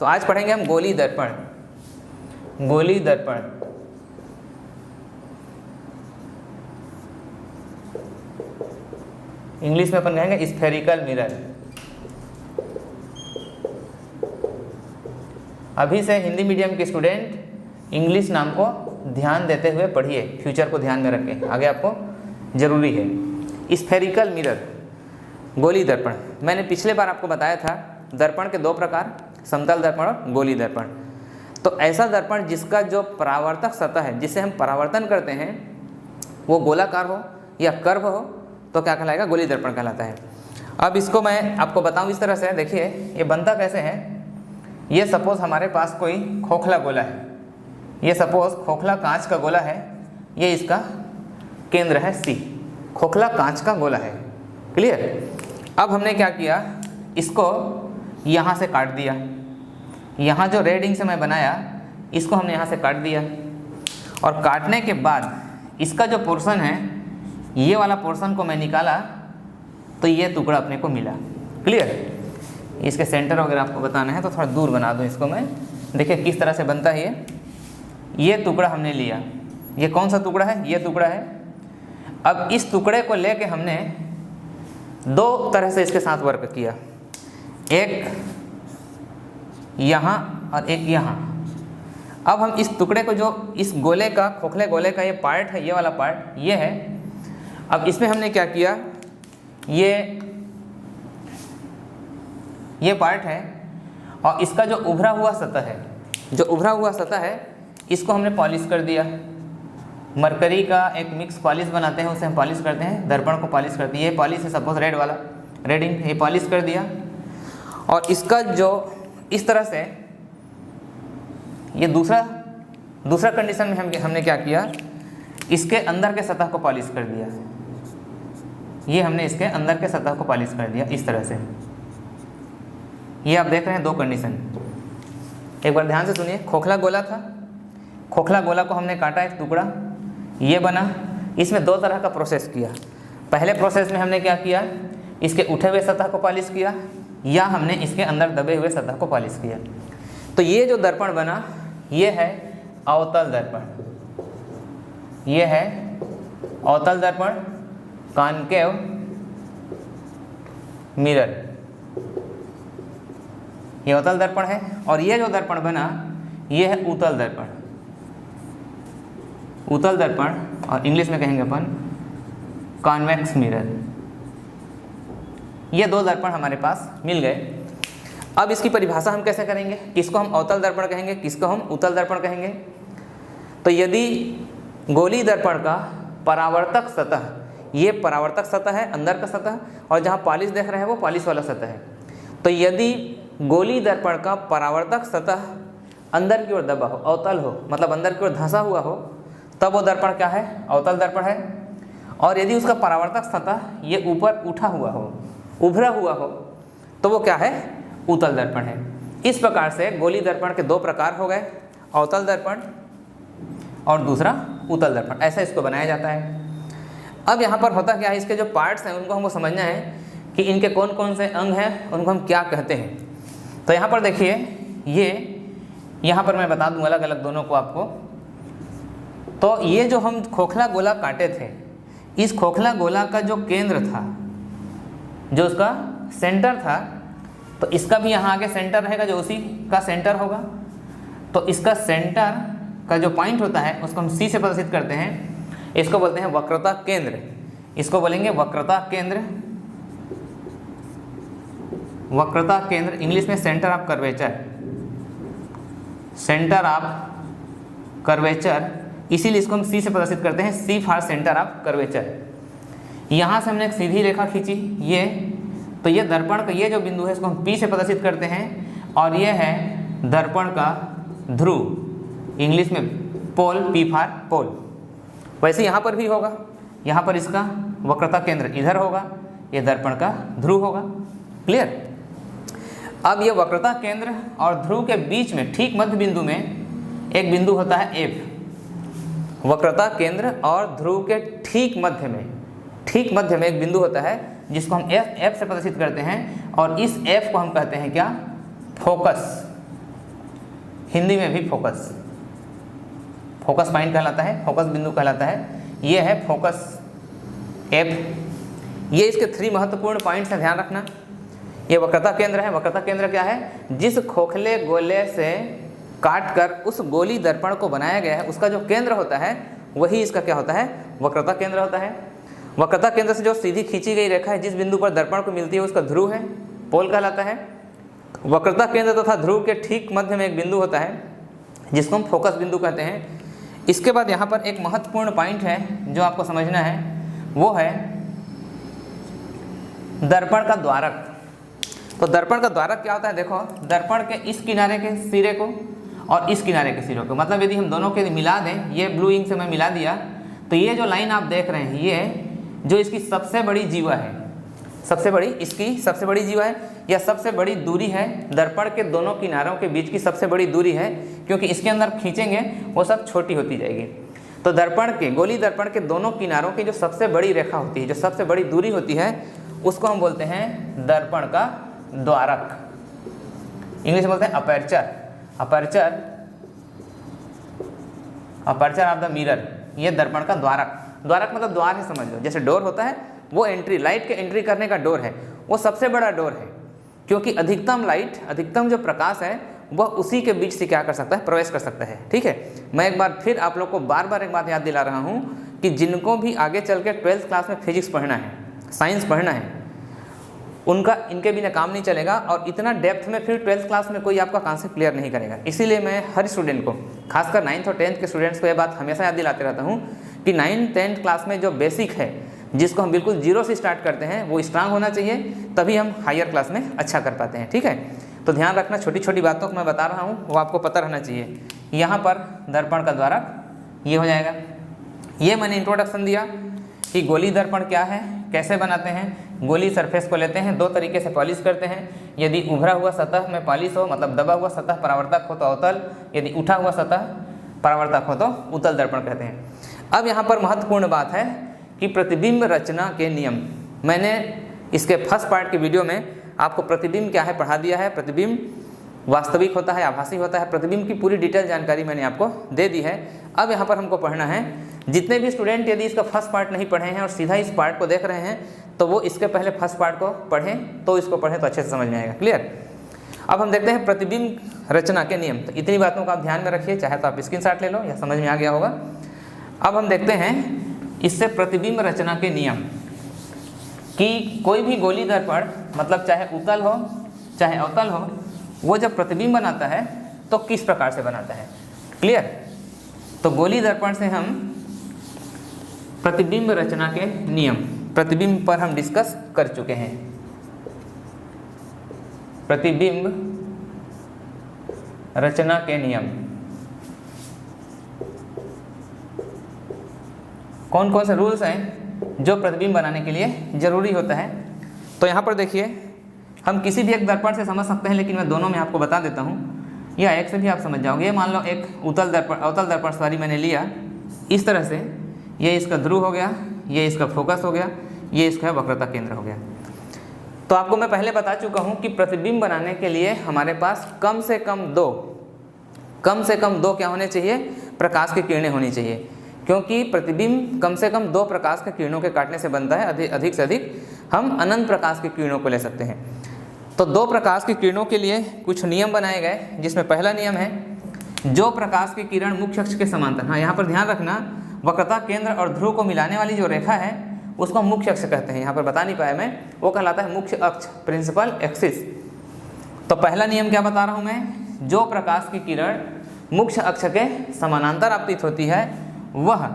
तो आज पढ़ेंगे हम गोली दर्पण। गोली दर्पण इंग्लिश में अपन कहेंगे स्फेरिकल मिरर। अभी से हिंदी मीडियम के स्टूडेंट इंग्लिश नाम को ध्यान देते हुए पढ़िए, फ्यूचर को ध्यान में रखें, आगे आपको जरूरी है। स्फेरिकल मिरर, गोली दर्पण। मैंने पिछले बार आपको बताया था दर्पण के दो प्रकार, समतल दर्पण और गोली दर्पण। तो ऐसा दर्पण जिसका जो परावर्तक सतह है, जिसे हम परावर्तन करते हैं, वो गोलाकार हो या कर्व हो तो क्या कहलाएगा? गोली दर्पण कहलाता है। अब इसको मैं आपको बताऊं इस तरह से, देखिए ये बनता कैसे है। ये सपोज हमारे पास कोई खोखला गोला है, ये सपोज खोखला कांच का गोला है, ये इसका केंद्र है C, खोखला कांच का गोला है। क्लियर? अब हमने क्या किया, इसको यहाँ से काट दिया, यहाँ जो रेडिंग से मैं बनाया इसको हमने यहाँ से काट दिया, और काटने के बाद इसका जो पोर्शन है, ये वाला पोर्शन को मैं निकाला तो ये टुकड़ा अपने को मिला। क्लियर? इसके सेंटर वगैरह आपको बताना है तो थोड़ा दूर बना दूँ इसको मैं। देखिए किस तरह से बनता है ये टुकड़ा हमने लिया, ये कौन सा टुकड़ा है? ये टुकड़ा है। अब इस टुकड़े को लेके हमने दो तरह से इसके साथ वर्क किया, एक यहाँ और एक यहाँ। अब हम इस टुकड़े को, जो इस गोले का, खोखले गोले का ये पार्ट है, ये वाला पार्ट ये है, अब इसमें हमने क्या किया, ये पार्ट है, और इसका जो उभरा हुआ सतह है, जो उभरा हुआ सतह है, इसको हमने पॉलिश कर दिया। मरकरी का एक मिक्स पॉलिश बनाते हैं, उसे हम पॉलिश करते हैं, दर्पण को पॉलिश करते हैं। ये पॉलिश है सपोज रेड वाला, रेडिंग, ये पॉलिश कर दिया। और इसका जो इस तरह से, ये दूसरा कंडीशन में हमने क्या किया, इसके अंदर के सतह को पॉलिश कर दिया। ये हमने इसके अंदर के सतह को पॉलिश कर दिया इस तरह से। ये आप देख रहे हैं दो कंडीशन। एक बार ध्यान से सुनिए, खोखला गोला था, खोखला गोला को हमने काटा एक टुकड़ा, ये बना। इसमें दो तरह का प्रोसेस किया। पहले प्रोसेस में हमने क्या किया, इसके उठे हुए सतह को पॉलिश किया, या हमने इसके अंदर दबे हुए सतह को पॉलिश किया। तो ये जो दर्पण बना, ये है अवतल दर्पण। ये है अवतल दर्पण, कॉनकेव मिरर, ये अवतल दर्पण है। और ये जो दर्पण बना, ये है उत्तल दर्पण। उत्तल दर्पण, और इंग्लिश में कहेंगे अपन कॉन्वेक्स मिरर। ये दो दर्पण हमारे पास मिल गए। अब इसकी परिभाषा हम कैसे करेंगे, किसको हम अवतल दर्पण कहेंगे, किसको हम उत्तल दर्पण कहेंगे। तो यदि गोली दर्पण का परावर्तक सतह, ये परावर्तक सतह है, अंदर का सतह, और जहाँ पॉलिश देख रहे हैं वो पॉलिश वाला सतह है। तो यदि गोली दर्पण का परावर्तक सतह अंदर की ओर दबा हो, अवतल हो, मतलब अंदर की ओर धंसा हुआ हो, तब वो दर्पण क्या है? अवतल दर्पण है। और यदि उसका परावर्तक सतह ये ऊपर उठा हुआ हो, उभरा हुआ हो, तो वो क्या है? उत्तल दर्पण है। इस प्रकार से गोली दर्पण के दो प्रकार हो गए, अवतल दर्पण और दूसरा उत्तल दर्पण। ऐसा इसको बनाया जाता है। अब यहाँ पर होता क्या है, इसके जो पार्ट्स हैं उनको हमको समझना है कि इनके कौन कौन से अंग हैं, उनको हम क्या कहते हैं। तो यहाँ पर देखिए, यहाँ पर मैं बता दूँ अलग अलग दोनों को आपको। तो ये जो हम खोखला गोला काटे थे, इस खोखला गोला का जो केंद्र था, जो उसका सेंटर था, तो इसका भी यहाँ आगे सेंटर रहेगा, जो उसी का सेंटर होगा। तो इसका सेंटर का जो पॉइंट होता है उसको हम C से प्रदर्शित करते हैं। इसको बोलते हैं वक्रता केंद्र, इसको बोलेंगे वक्रता केंद्र। वक्रता केंद्र, इंग्लिश में centre of curvature, centre of curvature, इसीलिए इसको हम C से प्रदर्शित करते हैं, C for centre of curvature. यहाँ से हमने एक सीधी रेखा खींची, ये, तो ये दर्पण का ये जो बिंदु है इसको हम P से प्रदर्शित करते हैं, और ये है दर्पण का ध्रुव, इंग्लिश में पोल, P फॉर पोल। वैसे यहाँ पर भी होगा, यहाँ पर इसका वक्रता केंद्र इधर होगा, ये दर्पण का ध्रुव होगा। क्लियर? अब ये वक्रता केंद्र और ध्रुव के बीच में ठीक मध्य बिंदु में एक बिंदु होता है F। वक्रता केंद्र और ध्रुव के ठीक मध्य में एक बिंदु होता है जिसको हम F से प्रदर्शित करते हैं, और इस F को हम कहते हैं क्या? फोकस। हिंदी में भी फोकस, फोकस पॉइंट कहलाता है, फोकस बिंदु कहलाता है। ये है फोकस एफ। ये इसके 3 महत्वपूर्ण पॉइंट्स हैं, ध्यान रखना। ये वक्रता केंद्र है। वक्रता केंद्र क्या है? जिस खोखले गोले से काट कर उस गोली दर्पण को बनाया गया है उसका जो केंद्र होता है वही इसका क्या होता है? वक्रता केंद्र होता है। वक्रता केंद्र से जो सीधी खींची गई रेखा है जिस बिंदु पर दर्पण को मिलती है उसका ध्रुव है, पोल कहलाता है। वक्रता केंद्र तथा ध्रुव के ठीक मध्य में एक बिंदु होता है जिसको हम फोकस बिंदु कहते हैं। इसके बाद यहाँ पर एक महत्वपूर्ण पॉइंट है जो आपको समझना है, वो है दर्पण का द्वारक। तो दर्पण का द्वारक क्या होता है? देखो, दर्पण के इस किनारे के सिरे को और इस किनारे के सिरों को, मतलब यदि हम दोनों के मिला दें, ये ब्लू इंक से मैं मिला दिया, तो ये जो लाइन आप देख रहे हैं, ये जो इसकी सबसे बड़ी जीवा है, इसकी सबसे बड़ी जीवा है या सबसे बड़ी दूरी है, दर्पण के दोनों किनारों के बीच की सबसे बड़ी दूरी है, क्योंकि इसके अंदर खींचेंगे वो सब छोटी होती जाएगी। तो दर्पण के, गोली दर्पण के दोनों किनारों की जो सबसे बड़ी रेखा होती है, जो सबसे बड़ी दूरी होती है, उसको हम बोलते हैं दर्पण का द्वारक। इंग्लिश में बोलते हैं aperture. Aperture of the mirror, ये दर्पण का द्वारक। द्वारक मतलब द्वार है, समझ लो, जैसे डोर होता है वो एंट्री, लाइट के एंट्री करने का डोर है, वो सबसे बड़ा डोर है, क्योंकि अधिकतम लाइट, अधिकतम जो प्रकाश है वह उसी के बीच से क्या कर सकता है? प्रवेश कर सकता है। ठीक है, मैं एक बार फिर आप लोग को बार एक बात याद दिला रहा हूँ कि जिनको भी आगे चल के 12th क्लास में फिजिक्स पढ़ना है, साइंस पढ़ना है, उनका इनके बिना काम नहीं चलेगा, और इतना डेप्थ में फिर 12th क्लास में कोई आपका कॉन्सेप्ट क्लियर नहीं करेगा। इसीलिए मैं हर स्टूडेंट को, खासकर 9th और 10th के स्टूडेंट्स को यह बात हमेशा याद दिलाते रहता हूँ कि 9th 10th क्लास में जो बेसिक है, जिसको हम बिल्कुल जीरो से स्टार्ट करते हैं, वो स्ट्रांग होना चाहिए, तभी हम हायर क्लास में अच्छा कर पाते हैं। ठीक है, तो ध्यान रखना, छोटी छोटी बातों को मैं बता रहा हूँ वो आपको पता रहना चाहिए। यहाँ पर दर्पण का द्वारक ये हो जाएगा। ये मैंने इंट्रोडक्शन दिया कि गोली दर्पण क्या है, कैसे बनाते हैं। गोली सरफेस को लेते हैं, 2 तरीके से पॉलिश करते हैं। यदि उभरा हुआ सतह में पॉलिश हो, मतलब दबा हुआ सतह परावर्तक हो तो अवतल, यदि उठा हुआ सतह परावर्तक हो तो उत्तल दर्पण कहते हैं। अब यहाँ पर महत्वपूर्ण बात है कि प्रतिबिंब रचना के नियम। मैंने इसके फर्स्ट पार्ट के वीडियो में आपको प्रतिबिंब क्या है पढ़ा दिया है। प्रतिबिंब वास्तविक होता है, आभासी होता है, प्रतिबिंब की पूरी डिटेल जानकारी मैंने आपको दे दी है। अब यहाँ पर हमको पढ़ना है, जितने भी स्टूडेंट यदि इसका फर्स्ट पार्ट नहीं पढ़े हैं और सीधा इस पार्ट को देख रहे हैं, तो वो इसके पहले फर्स्ट पार्ट को पढ़ें, तो इसको पढ़ें तो अच्छे से समझ में आएगा। क्लियर? अब हम देखते हैं प्रतिबिंब रचना के नियम। तो इतनी बातों को आप ध्यान में रखिए, चाहे तो आप स्क्रीनशॉट ले लो या समझ में आ गया होगा। अब हम देखते हैं इससे प्रतिबिंब रचना के नियम कि कोई भी गोली दर्पण, मतलब चाहे उत्तल हो चाहे अवतल हो, वो जब प्रतिबिंब बनाता है तो किस प्रकार से बनाता है। क्लियर? तो गोली दर्पण से हम प्रतिबिंब रचना के नियम, प्रतिबिंब पर हम डिस्कस कर चुके हैं। प्रतिबिंब रचना के नियम कौन कौन से रूल्स हैं जो प्रतिबिंब बनाने के लिए जरूरी होता है। तो यहाँ पर देखिए, हम किसी भी एक दर्पण से समझ सकते हैं, लेकिन मैं दोनों में आपको बता देता हूँ, या एक से भी आप समझ जाओगे। ये मान लो एक उत्तल दर्पण, अवतल दर्पण सॉरी मैंने लिया इस तरह से, ये इसका ध्रुव हो गया, ये इसका फोकस हो गया, ये इसका वक्रता केंद्र हो गया। तो आपको मैं पहले बता चुका हूँ कि प्रतिबिंब बनाने के लिए हमारे पास कम से कम दो क्या होने चाहिए? प्रकाश की किरणें होनी चाहिए, क्योंकि प्रतिबिंब कम से कम 2 प्रकाश के किरणों के काटने से बनता है। अधिक से अधिक हम अनंत प्रकाश की किरणों को ले सकते हैं। तो 2 प्रकाश की किरणों के लिए कुछ नियम बनाए गए, जिसमें पहला नियम है, जो प्रकाश की किरण मुख्य अक्ष के समांतर, हाँ यहाँ पर ध्यान रखना, वक्रता केंद्र और ध्रुव को मिलाने वाली जो रेखा है उसको मुख्य अक्ष कहते हैं। यहाँ पर बता नहीं पाया मैं, वो कहलाता है मुख्य अक्ष, प्रिंसिपल एक्सिस। तो पहला नियम क्या बता रहा हूँ मैं, जो प्रकाश की किरण मुख्य अक्ष के समानांतर आपतित होती है वह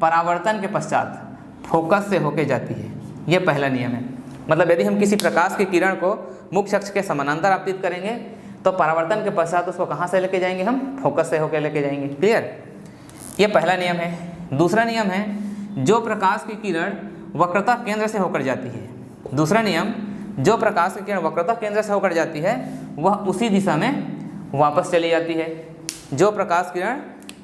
परावर्तन के पश्चात फोकस से होके जाती है। यह पहला नियम है। मतलब यदि हम किसी प्रकाश की किरण को मुख्य अक्ष के समानांतर आपतित करेंगे तो परावर्तन के पश्चात उसको कहाँ से लेके जाएंगे? हम फोकस से होकर लेके जाएंगे। क्लियर? ये पहला नियम है। दूसरा नियम है, जो प्रकाश की किरण वक्रता केंद्र से होकर जाती है। दूसरा नियम, जो प्रकाश की किरण वक्रता केंद्र से होकर जाती है वह उसी दिशा में वापस चली जाती है। जो प्रकाश किरण,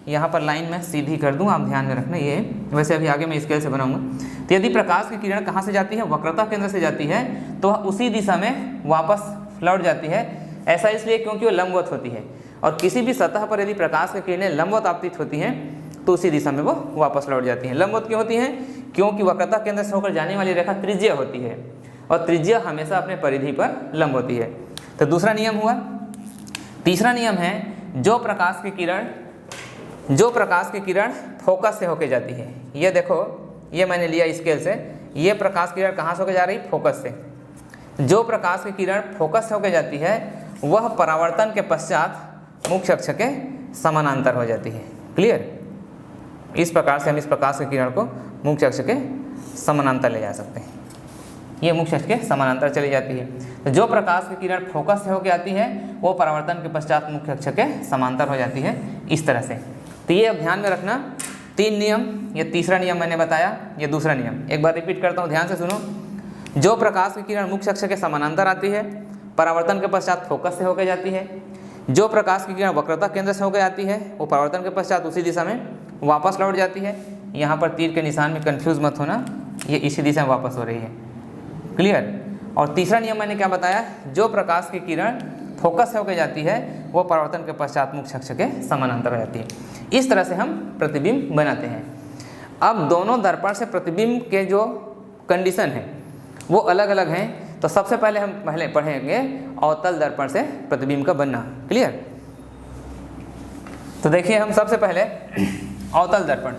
यहाँ पर लाइन में सीधी कर दूँ, आप ध्यान में रखना, ये वैसे अभी आगे मैं स्केल से बनाऊंगा। तो यदि प्रकाश की किरण कहाँ से जाती है? वक्रता केंद्र से जाती है, तो वह उसी दिशा में वापस लौट जाती है। ऐसा इसलिए क्योंकि वो लंबवत होती है, और किसी भी सतह पर यदि प्रकाश की किरणें लंबवत आपतित होती हैं तो उसी दिशा में वो वापस लौट जाती हैं। लंबवत क्यों होती हैं? क्योंकि वक्रता केंद्र से होकर जाने वाली रेखा त्रिज्यीय होती है और त्रिज्या हमेशा अपने परिधि पर लंब होती है। तो दूसरा नियम हुआ। तीसरा नियम है जो प्रकाश की किरण फोकस से होकर जाती है। ये देखो, ये मैंने लिया स्केल से, ये प्रकाश की किरण कहाँ से होकर जा रही? फोकस से। जो प्रकाश की किरण फोकस से होकर जाती है वह परावर्तन के पश्चात मुख्य अक्ष के समानांतर हो जाती है। क्लियर? इस प्रकार से हम इस प्रकाश की किरण को मुख्य अक्ष के समानांतर ले जा सकते हैं। ये मुख्य अक्ष के समानांतर चली जाती है। तो जो प्रकाश की किरण फोकस से होकर आती है वो परावर्तन के पश्चात मुख्य अक्ष के समांतर हो जाती है, इस तरह से। तो ये अब ध्यान में रखना 3 नियम। ये तीसरा नियम मैंने बताया, ये दूसरा नियम। एक बार रिपीट करता हूँ, ध्यान से सुनो। जो प्रकाश की किरण मुख्य अक्ष के समानांतर आती है, परावर्तन के पश्चात फोकस से होकर जाती है। जो प्रकाश की किरण वक्रता केंद्र से होकर आती है वो परावर्तन के पश्चात उसी दिशा में वापस लौट जाती है। यहाँ पर तीर के निशान में कंफ्यूज मत होना, ये इसी दिशा में वापस हो रही है। क्लियर? और तीसरा नियम मैंने क्या बताया? जो प्रकाश की किरण फोकस से होकर जाती है वो परावर्तन के पश्चात मुख्य अक्ष के समानांतर हो जाती है। इस तरह से हम प्रतिबिंब बनाते हैं। अब दोनों दर्पण से प्रतिबिंब के जो कंडीशन है वो अलग अलग हैं। तो सबसे पहले हम पढ़ेंगे अवतल दर्पण से प्रतिबिंब का बनना। क्लियर? तो देखिए, हम सबसे पहले अवतल दर्पण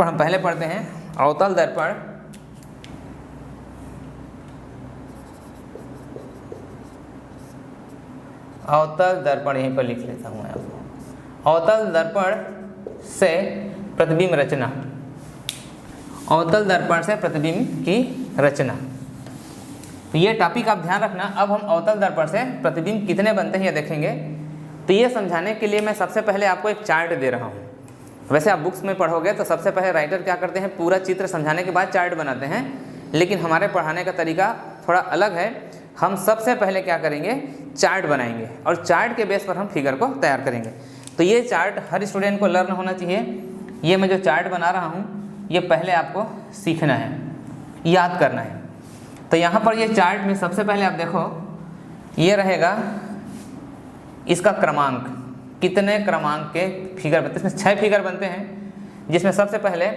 हम पहले पढ़ते हैं। अवतल दर्पण यहीं पर लिख लेता हूँ मैं आपको। अवतल दर्पण से प्रतिबिंब रचना। अवतल दर्पण से प्रतिबिंब की रचना, तो ये टॉपिक आप ध्यान रखना। अब हम अवतल दर्पण से प्रतिबिंब कितने बनते हैं ये देखेंगे। तो ये समझाने के लिए मैं सबसे पहले आपको एक चार्ट दे रहा हूँ। वैसे आप बुक्स में पढ़ोगे तो सबसे पहले राइटर क्या करते हैं, पूरा चित्र समझाने के बाद चार्ट बनाते हैं, लेकिन हमारे पढ़ाने का तरीका थोड़ा अलग है। हम सबसे पहले क्या करेंगे, चार्ट बनाएंगे और चार्ट के बेस पर हम फिगर को तैयार करेंगे। तो ये चार्ट हर स्टूडेंट को लर्न होना चाहिए। ये मैं जो चार्ट बना रहा हूँ ये पहले आपको सीखना है, याद करना है। तो यहाँ पर ये चार्ट में सबसे पहले आप देखो, ये रहेगा इसका क्रमांक, कितने क्रमांक के फिगर बनते हैं। इसमें 6 फिगर बनते हैं, जिसमें सबसे पहले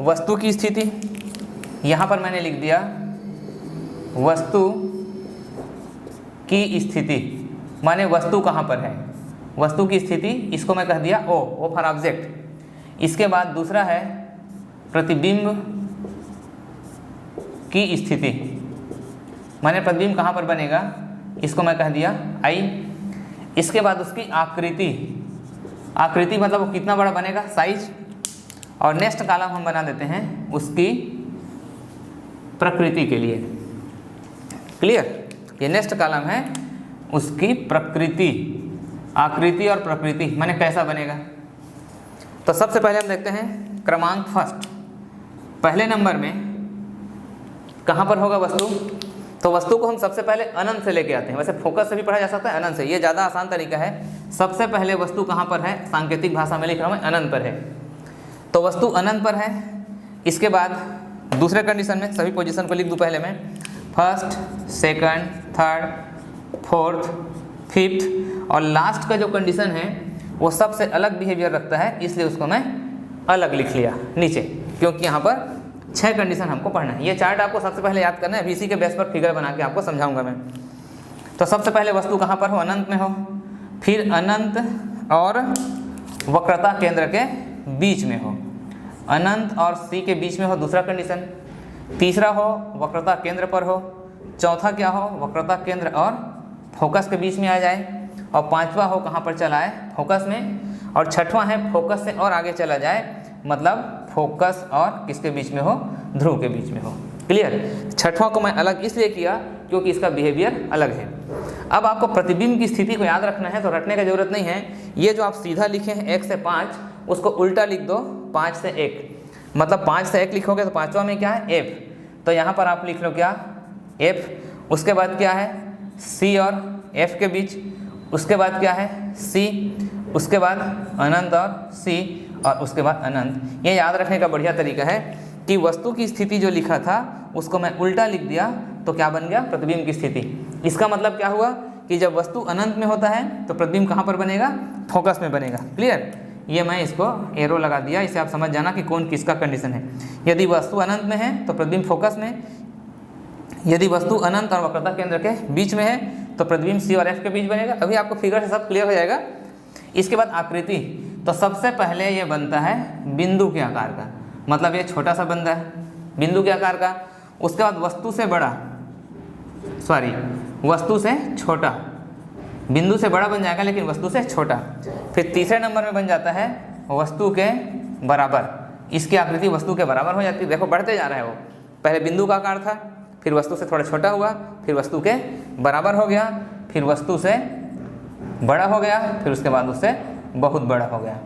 वस्तु की स्थिति, यहाँ पर मैंने लिख दिया वस्तु की स्थिति, माने वस्तु कहाँ पर है, वस्तु की स्थिति, इसको मैं कह दिया ओ फॉर ऑब्जेक्ट। इसके बाद दूसरा है प्रतिबिंब की स्थिति, माने प्रतिबिंब कहाँ पर बनेगा, इसको मैं कह दिया आई। इसके बाद उसकी आकृति, आकृति मतलब वो कितना बड़ा बनेगा, साइज। और नेक्स्ट कॉलम हम बना देते हैं उसकी प्रकृति के लिए। क्लियर? ये नेक्स्ट कॉलम है उसकी प्रकृति, आकृति और प्रकृति माने कैसा बनेगा। तो सबसे पहले हम देखते हैं क्रमांक फर्स्ट, पहले नंबर में कहाँ पर होगा वस्तु। तो वस्तु को हम सबसे पहले अनंत से लेके आते हैं। वैसे फोकस से भी पढ़ा जा सकता है, अनंत से, ये ज़्यादा आसान तरीका है। सबसे पहले वस्तु कहाँ पर है, सांकेतिक भाषा में लिख रहा हूँ मैं, अनंत पर है। तो वस्तु अनंत पर है। इसके बाद दूसरे कंडीशन में सभी पोजीशन को लिख दूँ पहले मैं, first, second, third, fourth, fifth, और लास्ट का जो कंडीशन है वो सबसे अलग बिहेवियर रखता है, इसलिए उसको मैं अलग लिख लिया नीचे, क्योंकि यहाँ पर 6 कंडीशन हमको पढ़ना है। ये चार्ट आपको सबसे पहले याद करना है, इसी के बेस पर फिगर बना के आपको समझाऊंगा मैं। तो सबसे पहले वस्तु कहाँ पर हो, अनंत में हो, फिर अनंत और वक्रता केंद्र के बीच में हो, अनंत और सी के बीच में हो, दूसरा कंडीशन। तीसरा हो वक्रता केंद्र पर हो। चौथा क्या हो, वक्रता केंद्र और फोकस के बीच में आ जाए। और पांचवा हो कहाँ पर चला है, फोकस में। और छठवां है फोकस से और आगे चला जाए, मतलब फोकस और किसके बीच में हो, ध्रुव के बीच में हो। क्लियर? छठवां को मैं अलग इसलिए किया क्योंकि इसका बिहेवियर अलग है। अब आपको प्रतिबिंब की स्थिति को याद रखना है, तो रटने की जरूरत नहीं है। ये जो आप सीधा लिखे हैं 1 से 5, उसको उल्टा लिख दो 5 से 1, मतलब 5 से 1 लिखोगे तो पांचवा में क्या है, F। तो यहाँ पर आप लिख लो क्या, F। उसके बाद क्या है, C और F के बीच। उसके बाद क्या है, C। उसके बाद अनंत और C, और उसके बाद अनंत। ये याद रखने का बढ़िया तरीका है कि वस्तु की स्थिति जो लिखा था उसको मैं उल्टा लिख दिया तो क्या बन गया, प्रतिबिंब की स्थिति। इसका मतलब क्या हुआ कि जब वस्तु अनंत में होता है तो प्रतिबिंब कहाँ पर बनेगा, फोकस में बनेगा। क्लियर, ये मैं इसको एरो लगा दिया, इसे आप समझ जाना कि कौन किसका कंडीशन है। यदि वस्तु अनंत में है तो प्रतिबिंब फोकस में, यदि वस्तु अनंत और वक्रता केंद्र के बीच में है तो प्रतिबिंब सी और एफ के बीच बनेगा। अभी आपको फिगर से सब क्लियर हो जाएगा। इसके बाद आकृति, तो सबसे पहले ये बनता है बिंदु के आकार का, मतलब ये छोटा सा बनता है बिंदु के आकार का। उसके बाद वस्तु से छोटा, बिंदु से बड़ा बन जाएगा लेकिन वस्तु से छोटा। फिर तीसरे नंबर में बन जाता है वस्तु के बराबर, इसकी आकृति वस्तु के बराबर हो जाती है। देखो बढ़ते जा रहा है वो, पहले बिंदु का आकार था, फिर वस्तु से थोड़ा छोटा हुआ, फिर वस्तु के बराबर हो गया, फिर वस्तु से बड़ा हो गया, फिर उसके बाद उससे बहुत बड़ा हो गया,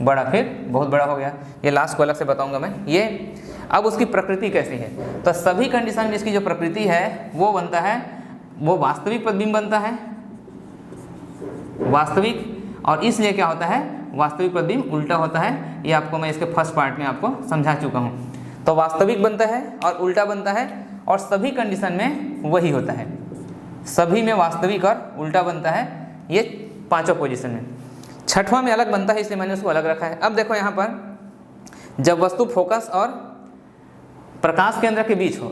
बड़ा फिर बहुत बड़ा हो गया। ये लास्ट को अलग से बताऊंगा मैं। ये अब उसकी प्रकृति कैसी है, तो सभी कंडीशन में इसकी जो प्रकृति है वो बनता है, वो वास्तविक प्रतिबिंब बनता है, वास्तविक। और इसलिए क्या होता है, वास्तविक प्रतिबिंब उल्टा होता है। ये आपको मैं इसके फर्स्ट पार्ट में आपको समझा चुका हूँ। तो वास्तविक बनता है और उल्टा बनता है, और सभी कंडीशन में वही होता है, सभी में वास्तविक और उल्टा बनता है, ये पांचों पोजीशन में। छठवां में अलग बनता है, इसलिए मैंने उसको अलग रखा है। अब देखो यहाँ पर जब वस्तु फोकस और प्रकाश केंद्र के बीच हो,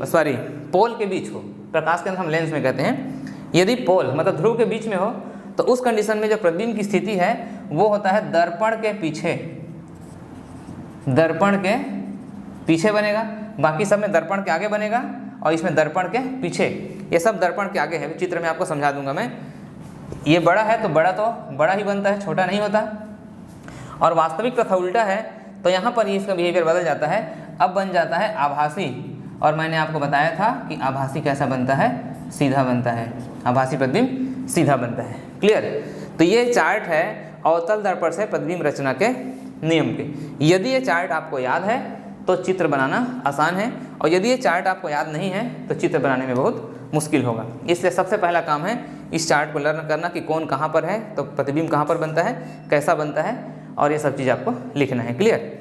पोल के बीच हो, प्रकाश केंद्र हम लेंस में कहते हैं, यदि पोल मतलब ध्रुव के बीच में हो तो उस कंडीशन में जो प्रतिबिंब की स्थिति है वो होता है दर्पण के पीछे बनेगा। बाकी सब में दर्पण के आगे बनेगा और इसमें दर्पण के पीछे। ये सब दर्पण के आगे है, चित्र में आपको समझा दूंगा मैं। ये बड़ा है तो बड़ा ही बनता है, छोटा नहीं होता। और वास्तविक तथा उल्टा है तो यहाँ पर इसका बिहेवियर बदल जाता है, अब बन जाता है आभासी। और मैंने आपको बताया था कि आभासी कैसा बनता है, सीधा बनता है, आभासी प्रतिबिंब सीधा बनता है। क्लियर, तो ये चार्ट है अवतल दर्पण से प्रतिबिंब रचना के नियम के। यदि ये चार्ट आपको याद है तो चित्र बनाना आसान है, और यदि ये चार्ट आपको याद नहीं है तो चित्र बनाने में बहुत मुश्किल होगा। इसलिए सबसे पहला काम है इस चार्ट को लर्न करना कि कौन कहाँ पर है, तो प्रतिबिंब कहाँ पर बनता है, कैसा बनता है, और ये सब चीज़ आपको लिखना है। क्लियर।